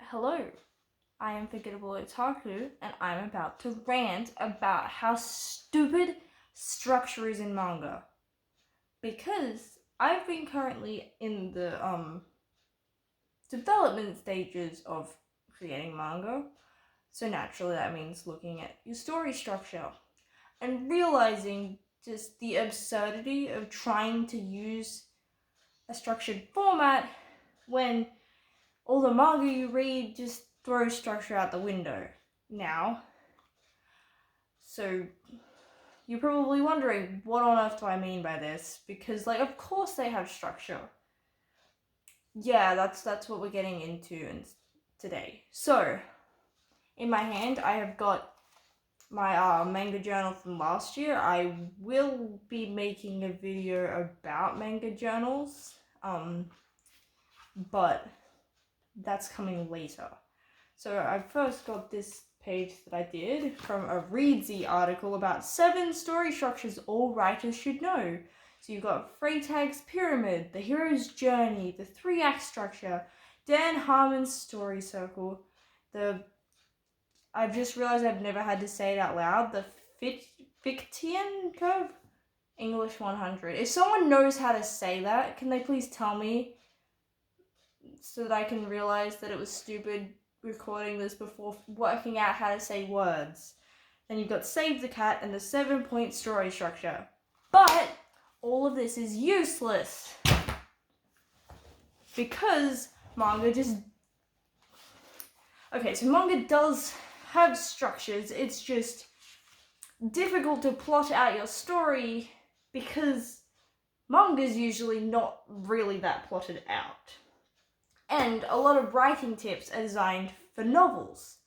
Hello, I am Forgettable Otaku, and I'm about to rant about how stupid structure is in manga. Because I've been currently in the development stages of creating manga, so naturally that means looking at your story structure and realizing just the absurdity of trying to use a structured format when all the manga you read just throws structure out the window now. So you're probably wondering, what on earth do I mean by this? Because, of course they have structure. Yeah, that's what we're getting into today. So, in my hand, I have got my manga journal from last year. I will be making a video about manga journals, but that's coming later. So I first got this page that I did from a Readsy article about 7 story structures all writers should know. So you've got Freytag's Pyramid, the hero's journey, the 3-act structure, Dan Harmon's story circle, I've just realized I've never had to say it out loud, the Fichtean curve, English 100. If someone knows how to say that, can they please tell me so that I can realize that it was stupid recording this before working out how to say words. Then you've got Save the Cat and the 7-point story structure. But all of this is useless because manga just... Okay, so manga does have structures, it's just difficult to plot out your story because manga's usually not really that plotted out. And a lot of writing tips are designed for novels.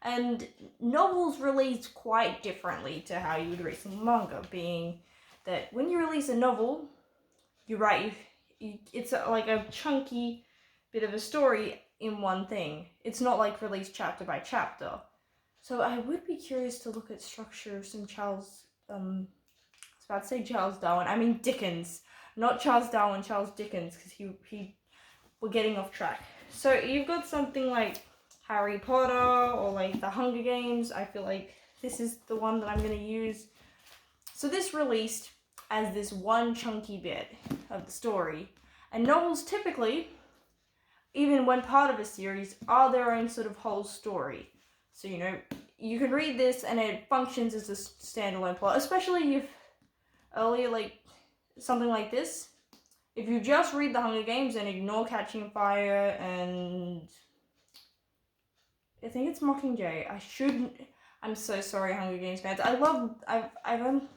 And novels release quite differently to how you would release a manga, being that when you release a novel, it's like a chunky bit of a story in one thing. It's not like released chapter by chapter. So I would be curious to look at structure of some I was about to say Charles Darwin, I mean Dickens. Not Charles Darwin, Charles Dickens, because we're getting off track. So you've got something like Harry Potter or like the Hunger Games. I feel like this is the one that I'm going to use. So this released as this one chunky bit of the story. And novels typically, even when part of a series, are their own sort of whole story. So, you can read this and it functions as a standalone plot, especially if earlier, something like this. If you just read the Hunger Games and ignore Catching Fire and I think it's Mockingjay. I'm so sorry, Hunger Games fans. I've only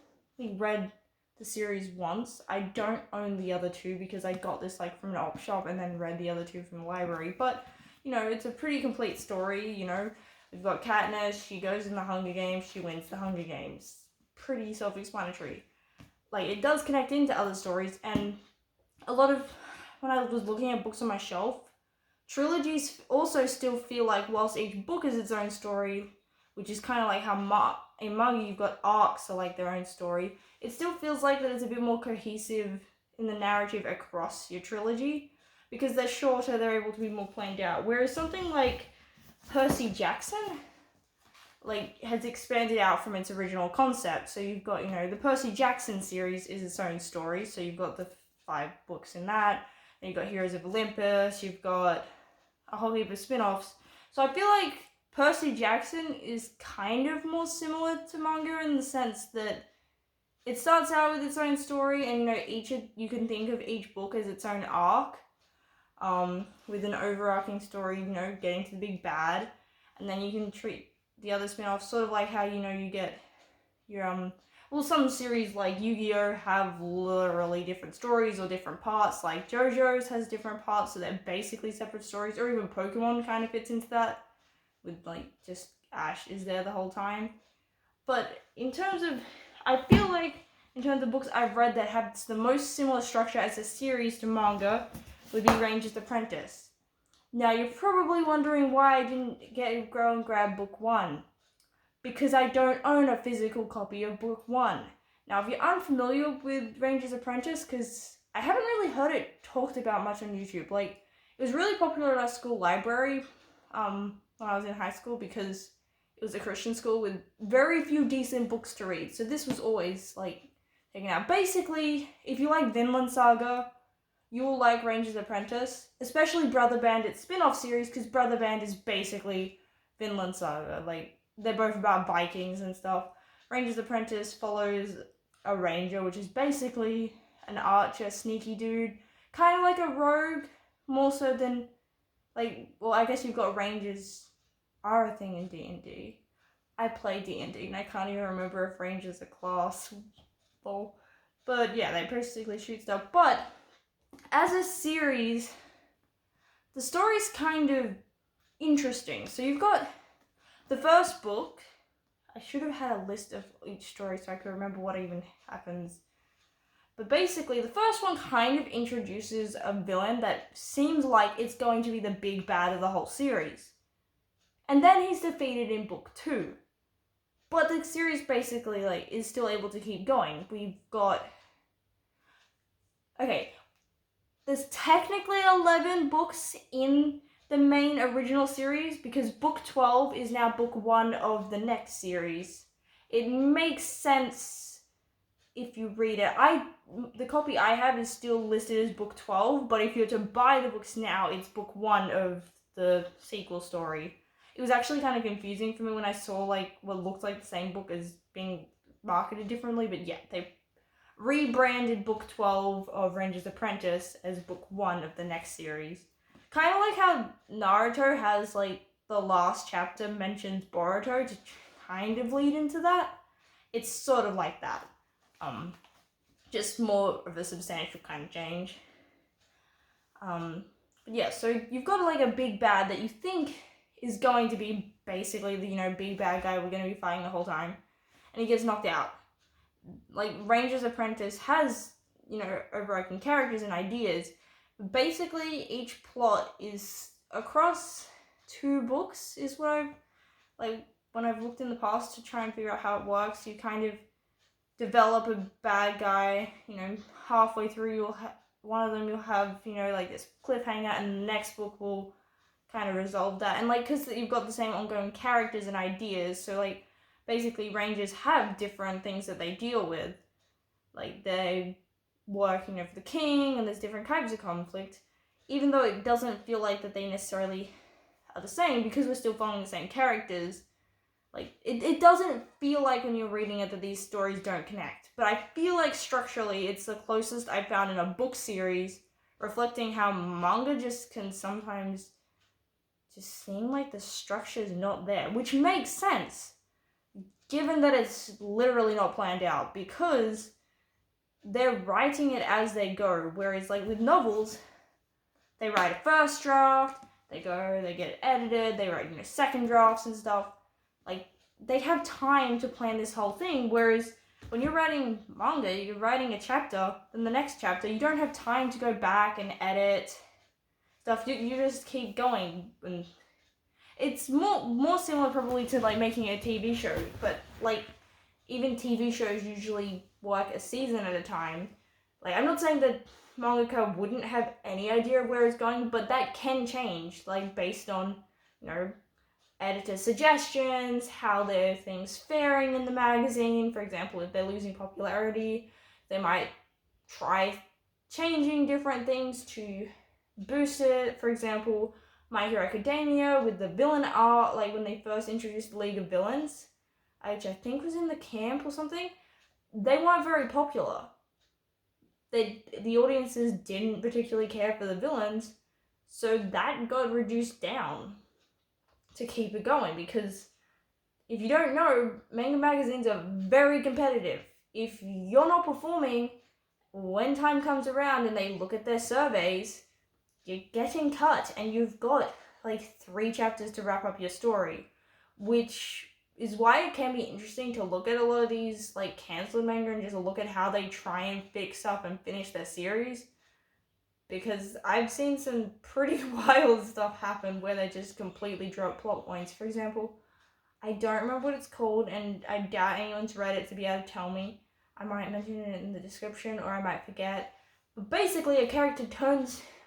read the series once. I don't own the other 2 because I got this from an op shop and then read the other 2 from the library. But, it's a pretty complete story, We've got Katniss, she goes in the Hunger Games, she wins the Hunger Games. Pretty self-explanatory. It does connect into other stories, and a lot of, when I was looking at books on my shelf, trilogies also still feel like, whilst each book is its own story, which is kind of like how in manga you've got arcs are their own story, it still feels like that it's a bit more cohesive in the narrative across your trilogy, because they're shorter, they're able to be more planned out. Whereas something like Percy Jackson, has expanded out from its original concept. So you've got, the Percy Jackson series is its own story, so you've got the 5 books in that, and you've got Heroes of Olympus, you've got a whole heap of spin-offs. So I feel like Percy Jackson is kind of more similar to manga in the sense that it starts out with its own story, and you can think of each book as its own arc, with an overarching story, getting to the big bad, and then you can treat the other spin-offs sort of like how, you get your, some series like Yu-Gi-Oh! Have literally different stories or different parts, like JoJo's has different parts, so they're basically separate stories, or even Pokemon kind of fits into that, with just Ash is there the whole time. But in terms of books I've read that have the most similar structure as a series to manga would be Ranger's Apprentice. Now you're probably wondering why I didn't go and grab book 1. Because I don't own a physical copy of book 1. Now if you're unfamiliar with Ranger's Apprentice, because I haven't really heard it talked about much on YouTube. It was really popular at our school library when I was in high school because it was a Christian school with very few decent books to read. So this was always like taken out. Basically, if you like Vinland Saga, you will like Ranger's Apprentice, especially Brother Bandit's spin-off series, because Brother Band is basically Vinland Saga. Like, they're both about Vikings and stuff. Ranger's Apprentice follows a ranger, which is basically an archer, sneaky dude, kind of like a rogue, more so than, like, well, I guess you've got rangers are a thing in D&D. I play D&D, and I can't even remember if ranger's a class. Well, but yeah, they basically shoot stuff. But as a series, the story's kind of interesting. So you've got the first book. I should have had a list of each story so I could remember what even happens. But basically, the first one kind of introduces a villain that seems like it's going to be the big bad of the whole series. And then he's defeated in book 2. But the series basically, like, is still able to keep going. We've got... Okay, there's technically 11 books in the main original series because book 12 is now book 1 of the next series. It makes sense if you read it. The copy I have is still listed as book 12, but if you're to buy the books now, it's book 1 of the sequel story. It was actually kind of confusing for me when I saw like what looked like the same book as being marketed differently, but yeah, they rebranded book 12 of Ranger's Apprentice as book 1 of the next series. Kind of like how Naruto has like the last chapter mentions Boruto to kind of lead into that. It's sort of like that. Just more of a substantial kind of change. But yeah, so you've got like a big bad that you think is going to be basically the, big bad guy we're going to be fighting the whole time. And he gets knocked out. Like, Ranger's Apprentice has, overarching characters and ideas. But basically, each plot is across 2 books, is what I've, like, when I've looked in the past to try and figure out how it works, you kind of develop a bad guy, halfway through one of them you'll have, like this cliffhanger, and the next book will kind of resolve that. And, like, because you've got the same ongoing characters and ideas, so, like, basically Rangers have different things that they deal with. Like, they working over the king, and there's different kinds of conflict, even though it doesn't feel like that they necessarily are the same, because we're still following the same characters. Like, it doesn't feel like when you're reading it that these stories don't connect. But I feel like structurally it's the closest I've found in a book series, reflecting how manga just can sometimes just seem like the structure's not there, which makes sense, given that it's literally not planned out, because they're writing it as they go, whereas like with novels, they write a first draft, they get it edited, they write, second drafts and stuff. Like, they have time to plan this whole thing, whereas when you're writing manga, you're writing a chapter, then the next chapter, you don't have time to go back and edit stuff. You just keep going, and it's more similar probably to like making a TV show, but like even TV shows usually work a season at a time. Like, I'm not saying that mangaka wouldn't have any idea of where it's going, but that can change, like based on editor suggestions, how their things faring in the magazine. For example, if they're losing popularity, they might try changing different things to boost it. For example, My Hero Academia with the villain art, like when they first introduced the League of Villains, which I think was in the camp or something, they weren't very popular. The audiences didn't particularly care for the villains, so that got reduced down to keep it going, because if you don't know, manga magazines are very competitive. If you're not performing, when time comes around and they look at their surveys, you're getting cut, and you've got like 3 chapters to wrap up your story, which is why it can be interesting to look at a lot of these like cancelled manga and just look at how they try and fix up and finish their series. Because I've seen some pretty wild stuff happen where they just completely drop plot points. For example, I don't remember what it's called, and I doubt anyone's read it to be able to tell me. I might mention it in the description, or I might forget. But basically, a character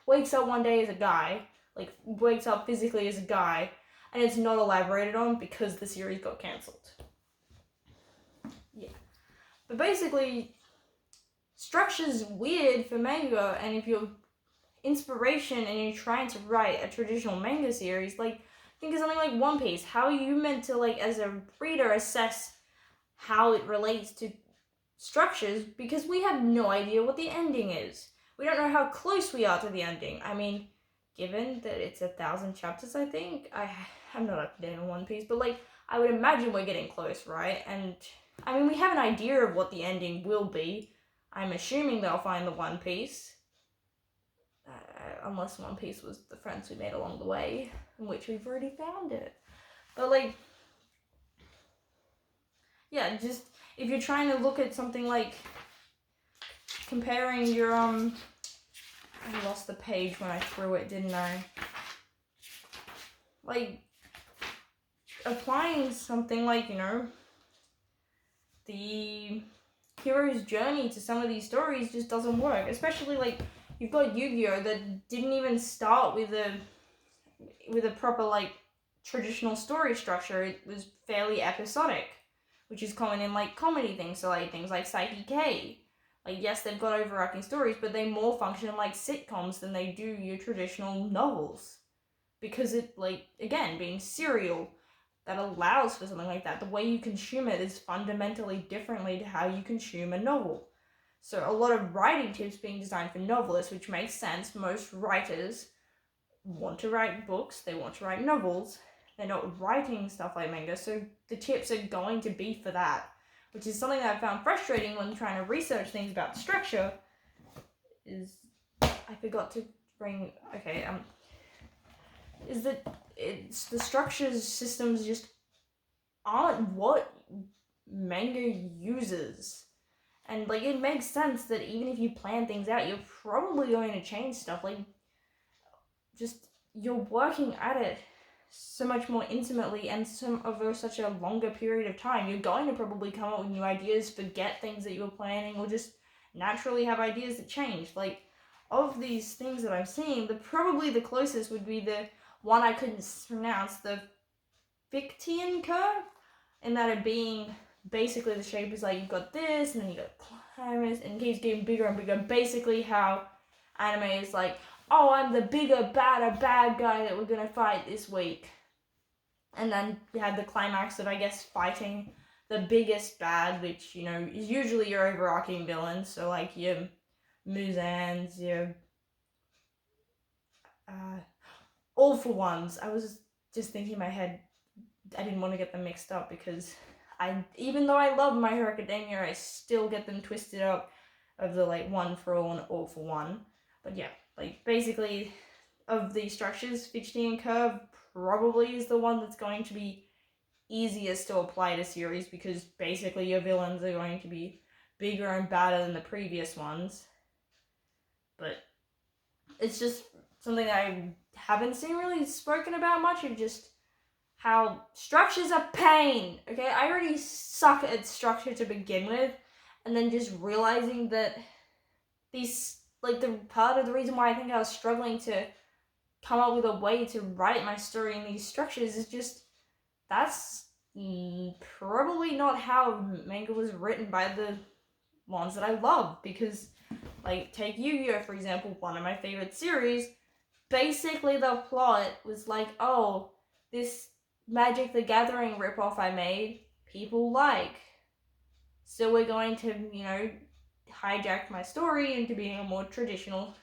wakes up one day as a guy, like wakes up physically as a guy, and it's not elaborated on because the series got cancelled. Yeah. But basically, structure's weird for manga, and if you're inspiration and you're trying to write a traditional manga series, like, think of something like One Piece. How are you meant to, like, as a reader, assess how it relates to structures? Because we have no idea what the ending is. We don't know how close we are to the ending. I mean, given that it's 1,000 chapters, I think, I'm not up to date on One Piece, but, like, I would imagine we're getting close, right? And, I mean, we have an idea of what the ending will be. I'm assuming they'll find the One Piece. Unless One Piece was the friends we made along the way, in which we've already found it. But, like, yeah, just, if you're trying to look at something like comparing your, I lost the page when I threw it, didn't I? Like, applying something like, you know, the hero's journey to some of these stories just doesn't work. Especially, like, you've got Yu-Gi-Oh! That didn't even start with a proper, like, traditional story structure. It was fairly episodic, which is common in, like, comedy things, so, like, things like Psyche K. Like, yes, they've got overarching stories, but they more function like sitcoms than they do your traditional novels. Because it, like, again, being serial, that allows for something like that. The way you consume it is fundamentally differently to how you consume a novel. So a lot of writing tips being designed for novelists, which makes sense. Most writers want to write books, they want to write novels. They're not writing stuff like manga, so the tips are going to be for that. Which is something that I found frustrating when trying to research things about structure. Is I forgot to bring. Okay, is that it's the structures systems just aren't what manga uses. And, like, it makes sense that even if you plan things out, you're probably going to change stuff. Like, just, you're working at it so much more intimately and over such a longer period of time. You're going to probably come up with new ideas, forget things that you were planning, or just naturally have ideas that change. Like, of these things that I'm seeing, probably the closest would be the one I couldn't pronounce, the Fichtean curve, in that it being basically the shape is like you've got this, and then you got climax, and it keeps getting bigger and bigger. Basically, how anime is like, oh, I'm the bigger, badder bad guy that we're gonna fight this week. And then we had the climax of, I guess, fighting the biggest bad, which, you know, is usually your overarching villain. So, like, your Muzans, your All For Ones. I was just thinking in my head, I didn't want to get them mixed up because even though I love My Hero Academia, I still get them twisted up of the, like, One For All and All For One. But yeah, like, basically, of the structures, Fichtean curve probably is the one that's going to be easiest to apply to series, because basically your villains are going to be bigger and badder than the previous ones. But it's just something I haven't seen really spoken about much, of just how structure's a pain. Okay, I already suck at structure to begin with, and then just realizing that these, like, the part of the reason why I think I was struggling to come up with a way to write my story in these structures is just, that's probably not how manga was written by the ones that I love. Because, like, take Yu-Gi-Oh! For example, one of my favorite series. Basically, the plot was like, oh, this Magic the Gathering ripoff I made, people like. So we're going to, you know, hijack my story into being a more traditional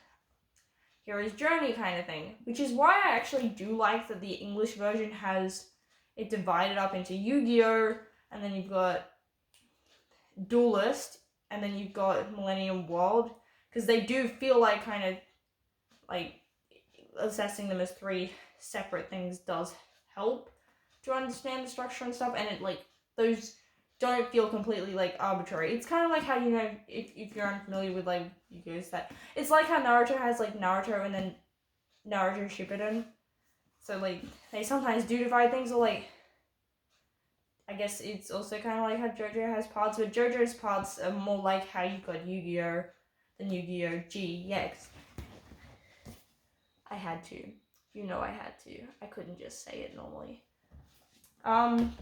hero's journey kind of thing. Which is why I actually do like that the English version has it divided up into Yu-Gi-Oh! And then you've got Duelist, and then you've got Millennium World. Because they do feel like kind of, like, assessing them as three separate things does help to understand the structure and stuff, and it, like, those don't feel completely, like, arbitrary. It's kind of like how, you know, if you're unfamiliar with, like, Yu-Gi-Oh's, that it's like how Naruto has, like, Naruto and then Naruto Shippuden. So, like, they sometimes do divide things, or, like, I guess it's also kind of like how JoJo has parts, but JoJo's parts are more like how you've got Yu-Gi-Oh! Than Yu-Gi-Oh! GX. I had to. You know I had to. I couldn't just say it normally. And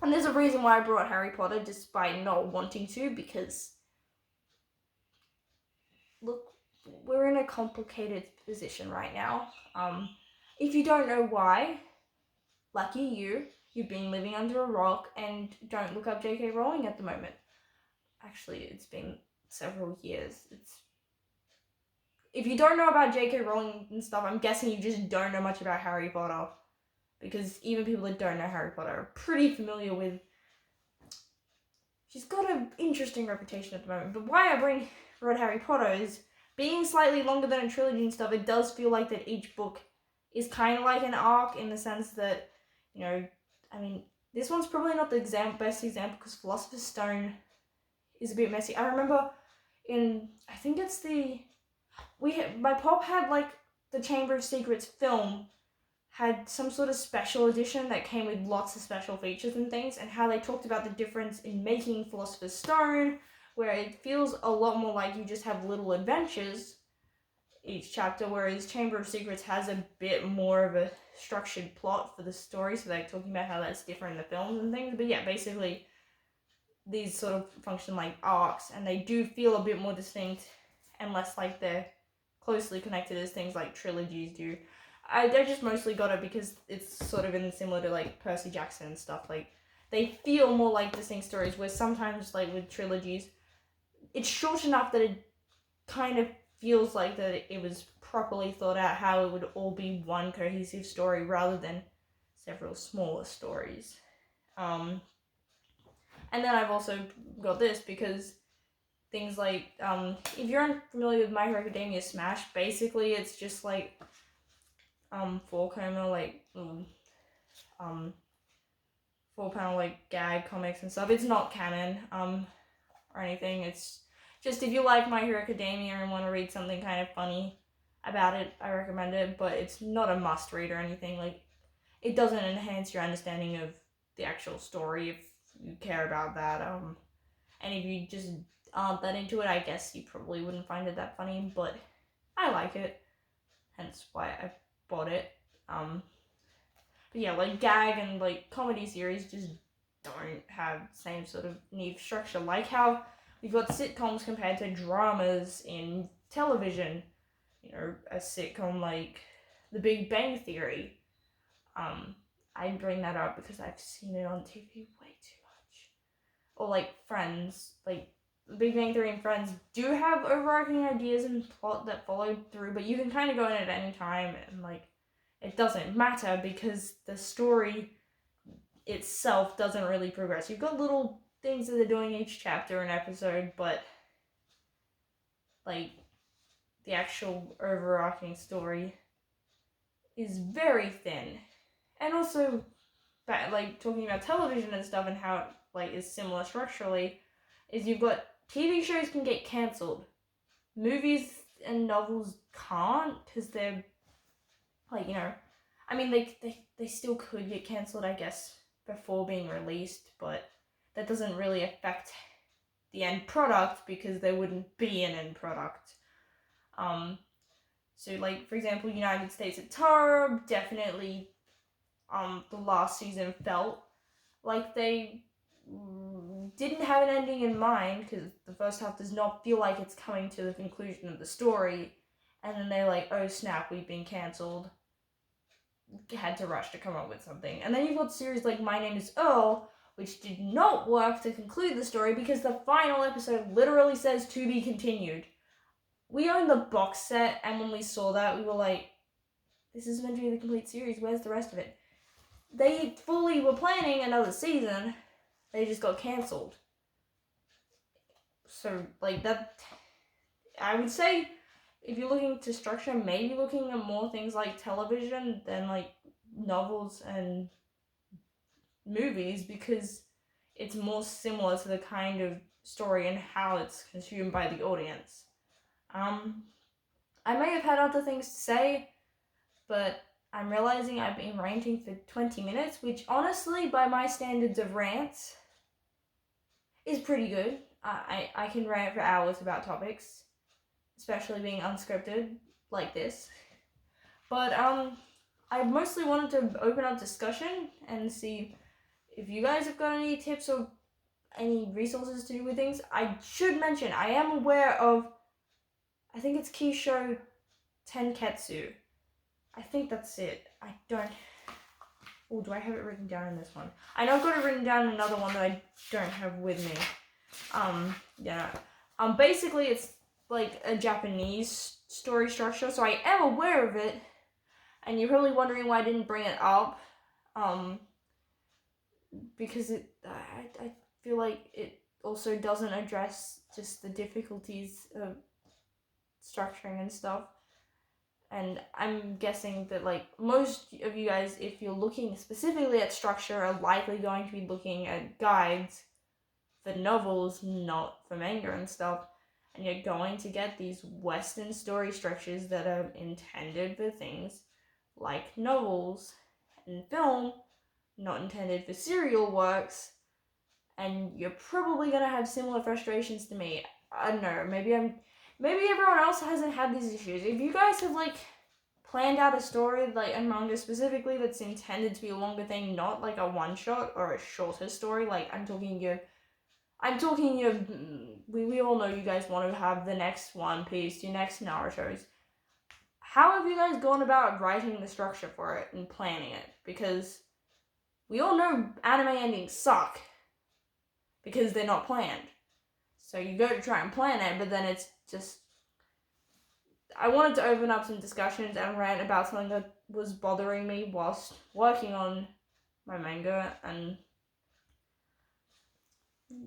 there's a reason why I brought Harry Potter despite not wanting to, because look, we're in a complicated position right now. If you don't know why, lucky you, you've been living under a rock and don't look up J.K. Rowling at the moment. Actually, it's been several years. If you don't know about J.K. Rowling and stuff, I'm guessing you just don't know much about Harry Potter. Because even people that don't know Harry Potter are pretty familiar with... She's got an interesting reputation at the moment. But why I wrote Harry Potter is, being slightly longer than a trilogy and stuff, it does feel like that each book is kind of like an arc, in the sense that, you know, I mean, this one's probably not the best example because Philosopher's Stone is a bit messy. I remember I think it's my pop had like the Chamber of Secrets film had some sort of special edition that came with lots of special features and things, and how they talked about the difference in making Philosopher's Stone, where it feels a lot more like you just have little adventures each chapter, whereas Chamber of Secrets has a bit more of a structured plot for the story, so they're talking about how that's different in the films and things. But yeah, basically these sort of function like arcs, and they do feel a bit more distinct and less like they're closely connected as things like trilogies do. I just mostly got it because it's sort of similar to like Percy Jackson and stuff. Like, they feel more like distinct stories, where sometimes like with trilogies, it's short enough that it kind of feels like that it was properly thought out how it would all be one cohesive story rather than several smaller stories. And then I've also got this because things like, if you're unfamiliar with My Hero Academia Smash, basically it's just like 4-panel like 4-panel like gag comics and stuff. It's not canon or anything. It's just, if you like My Hero Academia and want to read something kind of funny about it, I recommend it. But it's not a must read or anything. Like, it doesn't enhance your understanding of the actual story if you care about that. And if you just aren't that into it, I guess you probably wouldn't find it that funny. But I like it, hence why I bought it. But yeah, like gag and like comedy series just don't have the same sort of neat structure. Like how we've got sitcoms compared to dramas in television. You know, a sitcom like The Big Bang Theory. I bring that up because I've seen it on TV way too much. Or like Friends, like The Big Bang Theory and Friends do have overarching ideas and plot that follow through, but you can kind of go in at any time, and like, it doesn't matter because the story itself doesn't really progress. You've got little things that they're doing each chapter and episode, but like, the actual overarching story is very thin. And also, like, talking about television and stuff and how it like is similar structurally, is you've got TV shows can get cancelled. Movies and novels can't, because they're like, you know, I mean, they still could get cancelled, I guess, before being released, but that doesn't really affect the end product because there wouldn't be an end product. So like, for example, United States of Tara, definitely the last season felt like they didn't have an ending in mind, because the first half does not feel like it's coming to the conclusion of the story, and then they're like, oh snap, we've been cancelled. Had to rush to come up with something. And then you've got series like My Name is Earl, which did not work to conclude the story because the final episode literally says to be continued. We own the box set, and when we saw that, we were like, this is meant to be the complete series, where's the rest of it? They fully were planning another season, they just got cancelled. So, like, that, I would say, if you're looking to structure, maybe looking at more things like television than like novels and movies, because it's more similar to the kind of story and how it's consumed by the audience. I may have had other things to say, but I'm realizing I've been ranting for 20 minutes, which honestly, by my standards of rants, is pretty good. I can rant for hours about topics, especially being unscripted like this. But I mostly wanted to open up discussion and see if you guys have got any tips or any resources to do with things. I should mention, I am aware of, I think it's Kisho Tenketsu. I think that's it. I don't... Oh, do I have it written down in this one? I know I've got it written down in another one that I don't have with me. Yeah. Basically, it's like a Japanese story structure, so I am aware of it. And you're probably wondering why I didn't bring it up. Because I feel like it also doesn't address just the difficulties of structuring and stuff. And I'm guessing that, like, most of you guys, if you're looking specifically at structure, are likely going to be looking at guides for novels, not for manga and stuff. And you're going to get these Western story structures that are intended for things like novels and film, not intended for serial works. And you're probably going to have similar frustrations to me. I don't know, maybe everyone else hasn't had these issues. If you guys have, like, planned out a story, like a manga specifically, that's intended to be a longer thing, not like a one-shot or a shorter story, like we all know you guys want to have the next One Piece, your next Naruto's. How have you guys gone about writing the structure for it and planning it? Because we all know anime endings suck because they're not planned. So you go to try and plan it, but then it's just... I wanted to open up some discussions and rant about something that was bothering me whilst working on my manga, and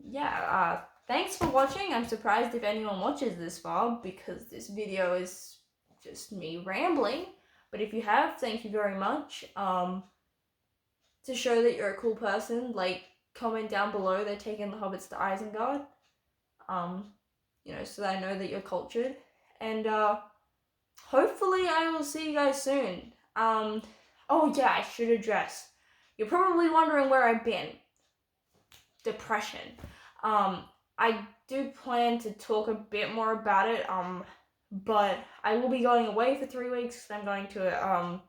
yeah, thanks for watching. I'm surprised if anyone watches this far, because this video is just me rambling, but if you have, thank you very much. To show that you're a cool person, like, comment down below they're taking the hobbits to Isengard, so that I know that you're cultured, and hopefully I will see you guys soon. Oh yeah, I should address, you're probably wondering where I've been. Depression. I do plan to talk a bit more about it, but I will be going away for 3 weeks. I'm going to,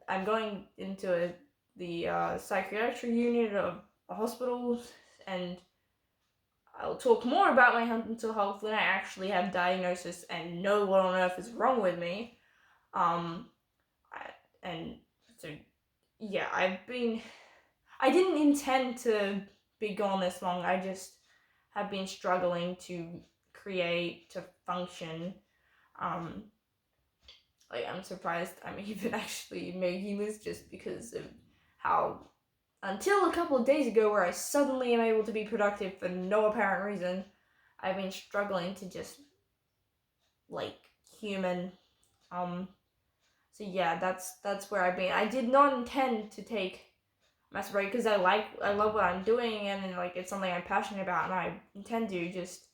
I'm going into the psychiatric unit of a hospital, and I'll talk more about my mental health when I actually have diagnosis and know what on earth is wrong with me. I didn't intend to be gone this long. I just have been struggling to create, to function. I'm surprised I'm even actually making this, just because of how, until a couple of days ago, where I suddenly am able to be productive for no apparent reason, I've been struggling to just, like, human. So yeah, that's where I've been. I did not intend to take master break, because I love what I'm doing, and like, it's something I'm passionate about, and I intend to. Just,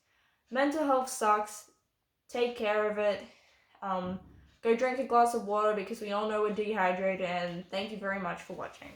mental health sucks. Take care of it. Go drink a glass of water, because we all know we're dehydrated, and thank you very much for watching.